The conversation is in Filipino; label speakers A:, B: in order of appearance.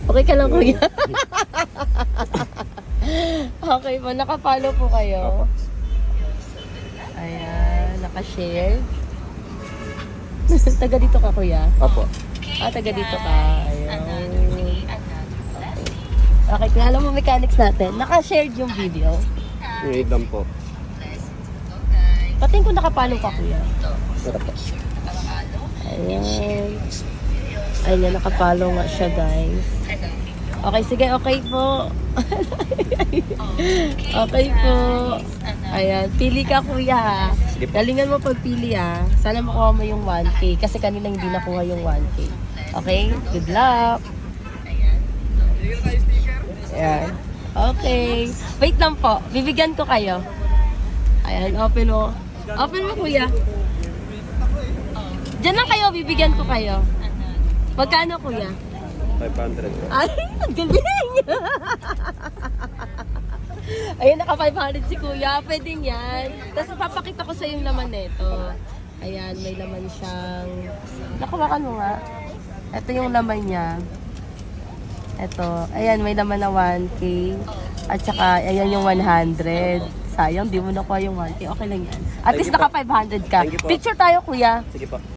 A: Okay ka lang, kuya? Okay po, naka-follow po kayo. Ayan, naka-share. Taga dito ka, kuya?
B: Opo.
A: Taga dito ka. Ayan. Okay, kung alam mo mechanics natin, naka-shared yung video.
B: Wait lang po.
A: Pating kung nakapalo ka, kuya.
B: Ito po.
A: Ayan. Ayan, nakapalo nga siya, guys. Okay, sige, okay po. Okay po. Ayan, pili ka, kuya.
B: Sige po.
A: Galingan mo pagpili, ha. Sana makuha mo yung 1K. Kasi kanina hindi nakuha yung 1K. Okay? Good luck. Ayan. Okay. Wait lang po. Bibigyan ko kayo. Ayan, open mo. Open mo, kuya. Diyan lang kayo, bibigyan ko kayo. Magkano, kuya?
B: 500 po.
A: Ay, ang galing! Ayun, naka 500 si kuya. Pwedeng yan. Tapos papakita ko sa yung laman nito. Ayan, may laman siyang... Nakuha mo nga. Ito yung laman niya. Ito. Ayan, may laman na 1K. At saka, ayan yung 100. Sayang, di mo nakuha yung 1K. Okay lang yan. At
B: Thank
A: least
B: you
A: naka
B: po.
A: 500 ka.
B: Thank you po.
A: Picture tayo, kuya.
B: Sige po.